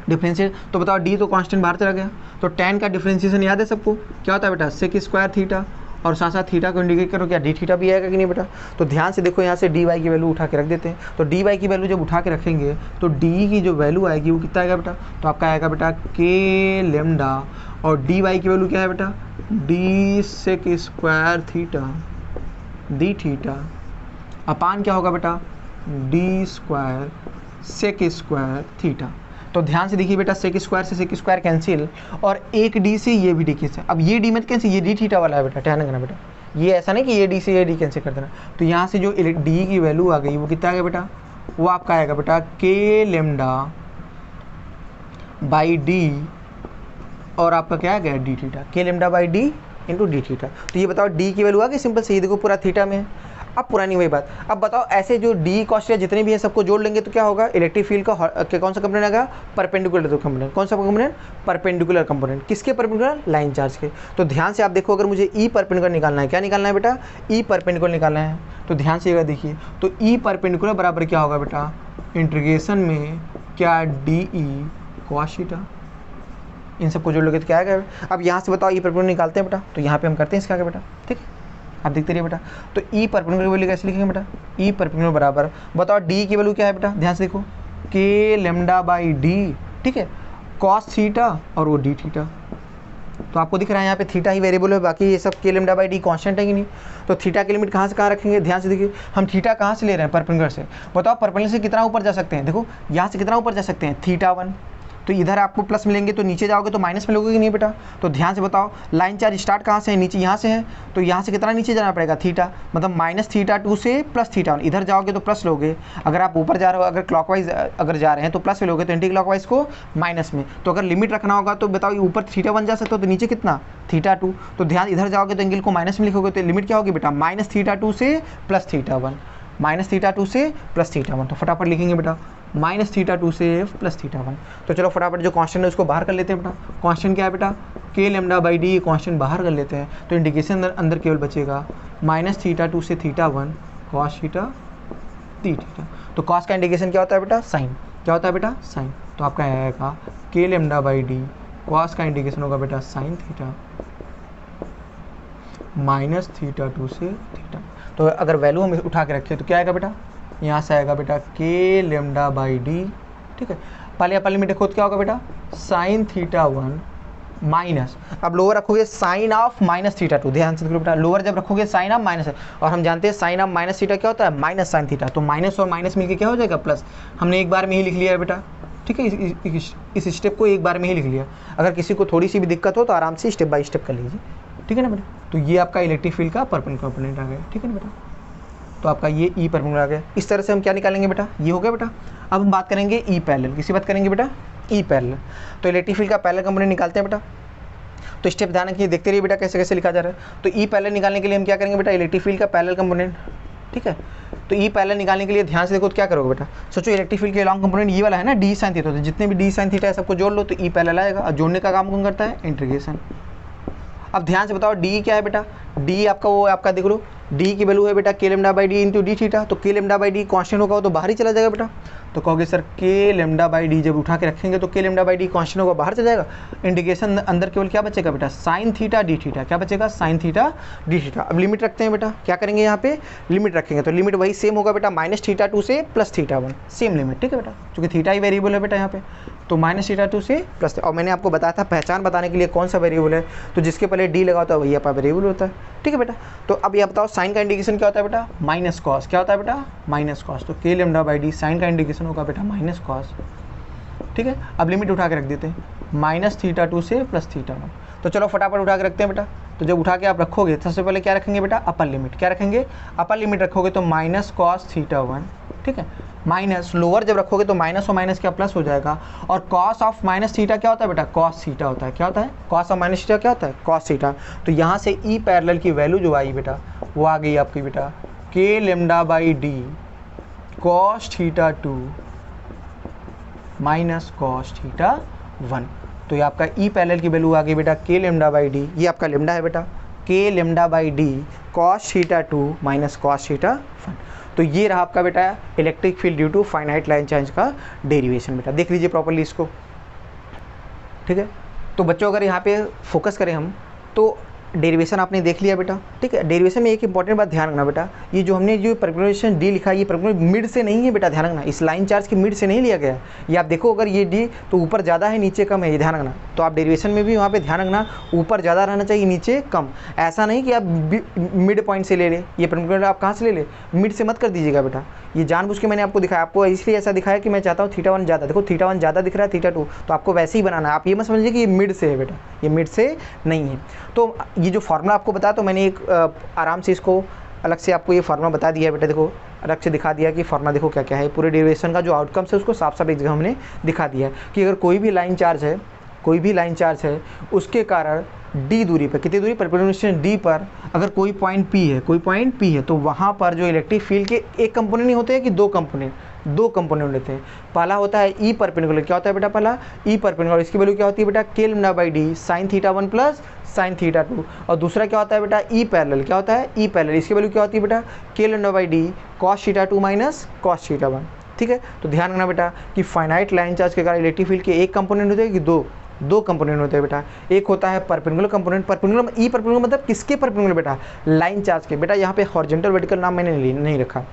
Speaker 1: डिफरेंशिएट। तो बताओ डी तो कांस्टेंट बाहर चला गया, तो tan का डिफरेंशिएशन याद है सबको, क्या होता है बेटा, सेक स्क्वायर थीटा, और साथ साथ थीटा को इंडिकेट करो, क्या डी थीटा भी आएगा कि नहीं बेटा। तो ध्यान से देखो, यहाँ से डी वाई की वैल्यू उठा के रख देते हैं। तो डी वाई की वैल्यू जब उठा के रखेंगे तो डी की जो वैल्यू आएगी वो कितना आएगा बेटा, तो आपका आएगा बेटा के लेमडा, और डी वाई की वैल्यू क्या है बेटा, D sec square theta D theta upon क्या होगा बेटा, D square sec square theta. तो ध्यान से देखिए बेटा, सेक स्क्वायर से सेक स्क्वायर कैंसिल, और एक डी से ये भी डी कैंसिल। अब ये डी मत कैंसिल, ये डी थीटा वाला है बेटा, ध्यान रखना बेटा, ये ऐसा नहीं कि ये डी से ये डी कैंसिल कर देना। तो यहाँ से जो डी की वैल्यू आ गई वो कितना आ गया बेटा, वो आपका आएगा बेटा के लेमडा बाई डी, और आपका क्या आ गया डी थीटा, के lambda by D into D theta. तो ये बताओ डी की वैल्यू आ गई सिंपल से, ये देखो पूरा थीटा में है। अब पुरानी वही बात, अब बताओ ऐसे जो डी कॉस्ट जितने भी है सबको जोड़ लेंगे तो क्या होगा, इलेक्ट्रिक फील्ड का कौन सा कंपोनेंट आएगा, परपेंडिकुलर कंपोनेंट। कौन सा कंपोनेंट, परपेंडिकुलर कंपोनेंट। किसके परपेंडिकुलर, लाइन चार्ज के। तो ध्यान से आप देखो, अगर मुझे ई परपेंडिकुलर निकालना है, क्या निकालना है बेटा, ई परपेंडिकुलर निकालना है। तो ध्यान से अगर देखिए, तो ई परपेंडिकुलर बराबर क्या होगा बेटा, इंटीग्रेशन में क्या डी ई कॉस थीटा, इन सबको जोड़ लोगे तो क्या आएगा। अब यहाँ से बताओ ई परपेंडिकुलर निकालते हैं बेटा, तो यहाँ पे हम करते हैं इसका क्या बेटा, ठीक है, आप देखते रहिए बेटा। तो ई परपेंडिकुलर वैल्यू कैसे लिखेंगे बेटा, ई परपेंडिकुलर बराबर, बताओ डी की वैल्यू क्या है बेटा, ध्यान से देखो, के लेमडा बाई डी, ठीक है, कॉस थीटा और वो डी थीटा। तो आपको दिख रहा है यहाँ पे थीटा ही वेरिएबल है, बाकी ये सब के लेमडा बाई डी कांस्टेंट है कि नहीं। तो थीटा की लिमिट कहाँ से कहाँ रखेंगे, ध्यान से देखिए, हम थीटा कहाँ से ले रहे हैं, परपेंडिकुलर से। बताओ परपेंडिकुलर से कितना ऊपर जा सकते हैं, देखो यहाँ से कितना ऊपर जा सकते हैं, थीटा 1। तो इधर आपको प्लस मिलेंगे, तो नीचे जाओगे तो माइनस मिलोगे कि नहीं बेटा। तो ध्यान से बताओ, लाइन चार्ज स्टार्ट कहाँ से है, नीचे यहाँ से है। तो यहाँ से कितना नीचे जाना पड़ेगा, थीटा, मतलब माइनस थीटा 2 से प्लस थीटा 1। इधर जाओगे तो प्लस लोगे, अगर आप ऊपर जा रहे हो, अगर क्लॉकवाइज अगर जा रहे हैं तो प्लस में लोगे, तो एंटी क्लॉकवाइज को माइनस में। तो अगर लिमिट रखना होगा तो बताओ, ऊपर थीटा 1 जा सकते हो, तो नीचे कितना, थीटा 2। तो ध्यान, इधर जाओगे तो एंगल को माइनस में लिखोगे, तो लिमिट क्या होगी बेटा, माइनस थीटा 2 से प्लस थीटा 1, माइनस थीटा 2 से प्लस थीटा 1। तो फटाफट लिखेंगे बेटा, माइनस थीटा 2 से प्लस थीटा 1। तो चलो फटाफट जो कांस्टेंट है उसको बाहर कर लेते हैं बेटा। कांस्टेंट क्या है बेटा, K lambda by D, constant बाहर कर लेते हैं। तो इंटीग्रेशन अंदर केवल बचेगा माइनस थीटा 2 से theta 1 cos theta T theta. तो कॉस का इंटीग्रेशन क्या होता है बेटा, साइन। क्या होता है बेटा, साइन। तो आपका आएगा के लेमडा बाई डी, कॉस का इंटीग्रेशन होगा बेटा साइन थीटा माइनस थीटा 2 से थीटा। तो अगर वैल्यू हम उठा के रखें तो क्या आएगा बेटा, यहाँ से आएगा बेटा के लेमडा बाई डी, ठीक है। पहले अपनी लिमिट देखो तो क्या होगा बेटा, साइन थीटा 1 माइनस, अब लोअर रखोगे साइन ऑफ माइनस थीटा 2। ध्यान से देखो बेटा, लोअर जब रखोगे साइन ऑफ माइनस है, और हम जानते हैं साइन ऑफ माइनस थीटा क्या होता है, माइनस साइन थीटा। तो माइनस और माइनस मिलकर क्या हो जाएगा, प्लस। हमने एक बार में ही लिख लिया है बेटा, ठीक है, इस स्टेप को एक बार में ही लिख लिया। अगर किसी को थोड़ी सी भी दिक्कत हो तो आराम से स्टेप बाय स्टेप कर लीजिए, ठीक है ना बेटा। तो ये आपका इलेक्ट्रिक फील्ड का परपेंडिकुलर कंपोनेंट आ गया, ठीक है ना बेटा। तो आपका ये ई परपेंडिकुलर आ गया। इस तरह से हम क्या निकालेंगे बेटा, ये हो गया बेटा। अब हम बात करेंगे ई पैरेलल, किसी बात करेंगे बेटा, ई पैरेलल। तो इलेक्ट्रिक फील्ड का पैरेलल कंपोनेंट निकालते हैं बेटा। तो स्टेप ध्यान रखिए, देखते रहिए बेटा कैसे कैसे लिखा जा रहा है। तो ई पैरेलल निकालने के लिए हम क्या करेंगे बेटा, इलेक्ट्रिक फील्ड का पैरेलल कंपोनेंट, ठीक है। तो ई पैरेलल निकालने के लिए ध्यान से देखो तो क्या करोगे बेटा, सोचो इलेक्ट्रिक फील्ड के लॉन्ग कंपोनेंट ये वाला है ना, डी साइन थीटा। तो जितने भी डी साइन थीटा है सबको जोड़ लो तो ई पैरेलल आएगा। और जोड़ने का काम कौन करता है, इंटीग्रेशन। अब ध्यान से बताओ डी क्या है बेटा, डी आपका वो आपका देख लो डी की वैल्यू है बेटा K lambda by D into D theta, तो के लेमडा बाई डी कॉन्स्टेंट होगा वो तो बाहर ही चला जाएगा बेटा। तो कहोगे सर के लेमडा बाई डी जब उठा के रखेंगे तो के लेमडा बाई डी कॉन्स्टेंट होगा बाहर चला जाएगा, इंटीग्रेशन अंदर केवल क्या बचेगा बेटा साइन थीटा डी थीटा, क्या बचेगा साइन थीटा डी थीटा। अब लिमिट रखते हैं बेटा, क्या करेंगे यहाँ पे लिमिट रखेंगे, तो लिमिट वही सेम होगा बेटा माइनस थीटा 2 से प्लस थीटा 1, सेम लिमिट, ठीक है बेटा, क्योंकि थीटा ही वेरिएबल है बेटा यहाँ पे, तो माइनस थीटा 2 से प्लस। और मैंने आपको बताया था पहचान बताने के लिए कौन सा वेरिएबल है, तो जिसके पहले डी लगा होता है वही आपका वेरिएबल होता है, ठीक है बेटा। तो अब ये बताओ साइन का इंडिकेशन क्या होता है बेटा माइनस कॉस, क्या होता है बेटा माइनस कॉस, तो के लेमडा बाई डी साइन का इंडिकेशन होगा बेटा माइनस कॉस, ठीक है। अब लिमिट उठा के रख देते हैं माइनस थीटा 2 से प्लस थीटा 1, तो चलो फटाफट उठा के रखते हैं बेटा। तो जब उठा के आप रखोगे सबसे पहले क्या रखेंगे बेटा अपर लिमिट, क्या रखेंगे अपर लिमिट रखोगे तो माइनस कॉस थीटा 1, ठीक है, माइनस लोअर जब रखोगे तो माइनस और माइनस क्या प्लस हो जाएगा, और कॉस ऑफ माइनस थीटा क्या होता है बेटा कॉस थीटा होता है, क्या होता है कॉस ऑफ माइनस थीटा क्या होता है कॉस थीटा। तो यहाँ से ई पैरेलल की वैल्यू जो आई बेटा वो आ गई आपकी बेटा K lambda by D cos theta 2 minus cos theta 1, तो ये आपका ई पैरेलल की वैल्यू आ गई बेटा के लेमडा बाई डी, ये आपका लेमडा है बेटा K lambda by D cos theta 2 minus cos theta 1। तो ये रहा आपका बेटा electric field due to finite line charge का डेरिवेशन बेटा, देख लीजिए प्रॉपर्ली इसको, ठीक है। तो बच्चों अगर यहाँ पे फोकस करें हम तो डेरिवेशन आपने देख लिया बेटा, ठीक है। डेरिवेशन में एक इंपॉर्टेंट बात ध्यान रखना बेटा, ये जो हमने जो परपेंडिकुलर डी लिखा है ये परपेंडिकुलर मिड से नहीं है बेटा, ध्यान रखना, इस लाइन चार्ज की मिड से नहीं लिया गया है। ये आप देखो अगर ये डी तो ऊपर ज़्यादा है नीचे कम है, ये ध्यान रखना। तो आप डेरिवेशन में भी वहाँ पे ध्यान रखना ऊपर ज़्यादा रहना चाहिए नीचे कम, ऐसा नहीं कि आप मिड पॉइंट से ले ले, ये परपेंडिकुलर आप कहाँ से ले ले मिड से मत कर दीजिएगा बेटा, ये जानबूझ के मैंने आपको दिखाया, आपको इसलिए ऐसा दिखाया कि मैं चाहता हूँ थीटा 1 ज़्यादा, देखो थीटा 1 ज़्यादा दिख रहा है थीटा 2, तो आपको वैसे ही बनाना है, आप ये मत समझिए कि ये मिड से है बेटा, ये मिड से नहीं है। तो ये जो फार्मूला आपको बताया तो मैंने एक आराम से इसको अलग से आपको ये फार्मूला बता दिया है बेटा, देखो अलग से दिखा दिया कि फार्मूला देखो क्या क्या है, पूरे डेरिवेशन का जो आउटकम्स है उसको साफ साफ एक जगह हमने दिखा दिया है कि अगर कोई भी लाइन चार्ज है, कोई भी लाइन चार्ज है उसके कारण डी दूरी पर, कितनी दूरी परपेंडिकुलर डी पर अगर कोई पॉइंट पी है, कोई पॉइंट पी है, तो वहाँ पर जो इलेक्ट्रिक फील्ड के एक कंपोनेंट नहीं होते हैं कि दो कंपोनेंट होते हैं। पहला होता है ई परपेंडिकुलर, क्या होता है बेटा पहला ई परपेंडिकुलर, इसकी वैल्यू क्या होती है बेटा K lambda by D sine theta 1 plus sine theta 2, और दूसरा क्या होता है बेटा ई पैरेलल, क्या होता है ई पैरेलल, इसकी वैल्यू क्या होती है बेटा K lambda by D cos theta 2 minus cos theta 1, ठीक है। तो ध्यान रखना बेटा कि फाइनाइट लाइन चार्ज के कारण इलेक्ट्रिक फील्ड के एक कंपोनेंट होते हैं कि दो कंपोनेंट होते हैं बेटा, एक होता है परपेंडिकुलर कंपोनेंट, परपेंडिकुलर ई परपेंडिकुलर मतलब किसके परपेंडिकुलर बेटा लाइन चार्ज के, बेटा यहाँ पे हॉरिजॉन्टल वर्टिकल नाम मैंने नहीं रखा,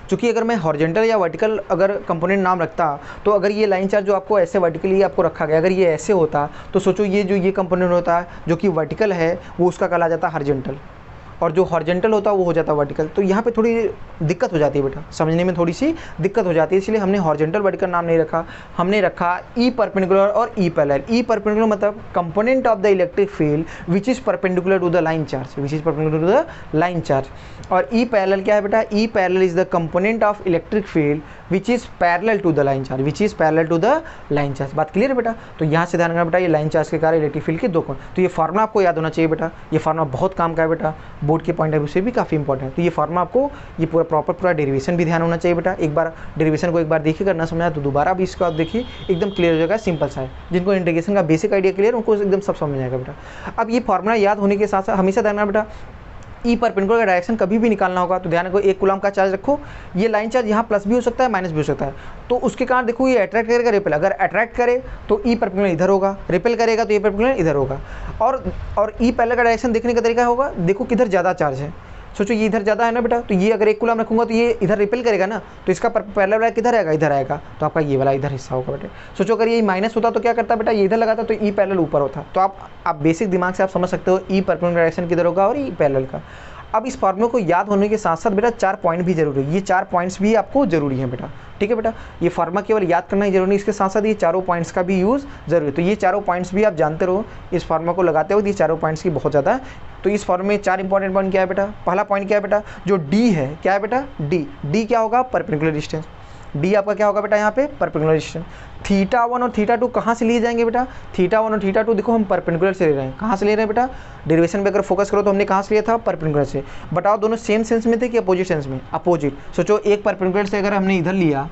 Speaker 1: क्योंकि अगर मैं हॉरिजॉन्टल या वर्टिकल अगर कंपोनेंट नाम रखता तो अगर ये लाइन चार्ज जो आपको ऐसे वर्टिकली आपको रखा गया, अगर ये ऐसे होता तो सोचो ये जो ये कंपोनेंट होता है जो कि वर्टिकल है वो उसका कहला जाता है हॉरिजॉन्टल, और जो हॉरिजॉन्टल होता है वो हो जाता है वर्टिकल। तो यहाँ पे थोड़ी दिक्कत हो जाती है बेटा, समझने में थोड़ी सी दिक्कत हो जाती है, इसलिए हमने हॉरिजॉन्टल वर्टिकल नाम नहीं रखा, हमने रखा ई परपेंडिकुलर और ई पैरेलल। ई परपेंडिकुलर मतलब component of the electric field which is perpendicular to the line charge, which is perpendicular to the line charge. और ई पैरेलल क्या है बेटा, E parallel is the component of electric field which is parallel to the line charge, which is parallel to the line charge. बात clear है बेटा। तो यहाँ से ध्यान रखना बेटा ये लाइन चार्ज के कारण इलेक्ट्रिक फील्ड के दो कोण, तो ये फार्मूला आपको याद होना चाहिए बेटा, ये फार्मूला बहुत काम का है बेटा, बोर्ड के पॉइंट ऑफ व्यू से भी काफ़ी इंपॉर्टेंट है। तो ये फार्मूला आपको ये पूरा प्रॉपर पूरा डेरिवेशन भी ध्यान होना चाहिए बेटा, एक बार डेरिवेशन को एक बार देखिएगा ना समझा तो दोबारा भी इसको आप देखिए एकदम क्लियर हो जाएगा, सिंपल सा है। जिनको इंटीग्रेशन का बेसिक आइडिया क्लियर उनको एकदम सब समझ जाएगा बेटा। अब ये फार्मूला याद होने के साथ साथ हमेशा ध्यान रखना बेटा ई परपेंडिकुलर का डायरेक्शन कभी भी निकालना होगा तो ध्यान रखो एक कूलम का चार्ज रखो, ये लाइन चार्ज यहाँ प्लस भी हो सकता है माइनस भी हो सकता है, तो उसके कारण देखो ये अट्रैक्ट करेगा रिपेल, अगर अट्रैक्ट करे तो ई परपेंडिकुलर इधर होगा, रिपेल करेगा तो ई परपेंडिकुलर इधर होगा। और ई पैरेलल का डायरेक्शन देखने का तरीका होगा, देखो किधर ज़्यादा चार्ज है, सोचो ये इधर ज़्यादा है ना बेटा, तो ये अगर एक कूलम रखूंगा तो ये इधर रिपेल करेगा ना, तो इसका पैरेलल वाला किधर आएगा, इधर आएगा, तो आपका ये वाला इधर हिस्सा होगा बेटा। सोचो अगर ये माइनस होता तो क्या करता बेटा, ये इधर लगाता तो ई पैरेलल ऊपर होता। तो आप बेसिक दिमाग से आप समझ सकते हो ई परपेंडिकुलर डायरेक्शन किधर होगा और ई पैरेलल का। अब इस फार्मूले को याद होने के साथ साथ बेटा 4 पॉइंट भी जरूरी है, ये 4 पॉइंट्स भी आपको जरूरी है बेटा, ठीक है बेटा। ये फार्मूला केवल याद करना ही जरूरी नहीं, इसके साथ साथ ये चारों पॉइंट्स का भी यूज़ जरूरी है। तो ये चारों पॉइंट्स भी आप जानते रहो, इस फार्मूला को लगाते हो ये चारों पॉइंट्स की बहुत ज़्यादा। तो इस फार्मूले में 4 इंपॉर्टेंट पॉइंट क्या है बेटा, पहला पॉइंट क्या है बेटा, जो डी है क्या है बेटा, डी क्या होगा, परपेंडिकुलर डिस्टेंस, डी आपका क्या होगा बेटा यहाँ पे परपेंडिकुलर डिस्टेंस। थीटा 1 और थीटा 2 कहाँ से लिए जाएंगे बेटा, थीटा 1 और थीटा 2 देखो हम परपेंडिकुलर से ले रहे हैं, कहाँ से ले रहे हैं बेटा, डेरिवेशन पे अगर फोकस करो तो हमने कहाँ से लिया था, परपेंडिकुलर से। बताओ दोनों सेम सेंस में थे कि अपोजिट सेंस में, अपोजिट। सोचो एक परपेंडिकुलर से अगर हमने इधर लिया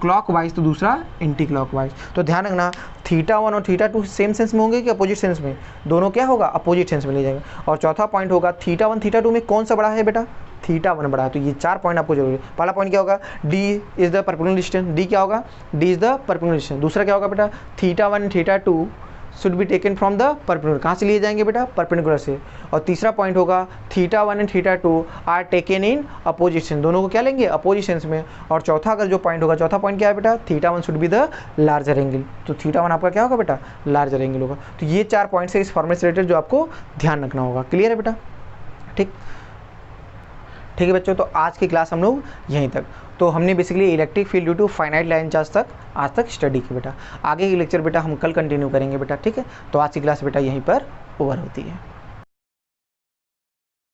Speaker 1: क्लॉकवाइज तो दूसरा एंटी क्लॉकवाइज। तो ध्यान रखना θ1 और θ2 सेम सेंस में होंगे कि अपोजिट सेंस में, दोनों क्या होगा अपोजिट सेंस में ले जाएगा। और चौथा पॉइंट होगा θ1 θ2 में कौन सा बड़ा है बेटा, θ1 बड़ा है। तो ये 4 पॉइंट आपको जरूरी है। पहला पॉइंट क्या होगा, D is the perpendicular distance, D क्या होगा, D is the perpendicular distance. दूसरा क्या होगा बेटा, θ1 θ2 should be taken from the perpendicular, कहाँ से लिए जाएंगे बेटा, परपेंडिकुलर से। और तीसरा पॉइंट होगा θ1 and θ2 are taken in opposition, दोनों को क्या लेंगे अपोजिशंस में। और चौथा अगर जो पॉइंट होगा, चौथा पॉइंट क्या है बेटा, θ1 should be the larger angle, तो θ1 आपका क्या होगा बेटा, लार्जर एंगल होगा। तो ये 4 पॉइंट्स है इस फॉर्मूले से रिलेटेड जो आपको ध्यान रखना होगा। क्लियर है बेटा, ठीक है बच्चों। तो आज की क्लास हम लोग यहीं तक, तो हमने basically electric field due to finite line charge तक आज तक स्टडी की बेटा। आगे की लेक्चर बेटा हम कल कंटिन्यू करेंगे बेटा, ठीक है। तो आज की क्लास बेटा यहीं पर ओवर होती है।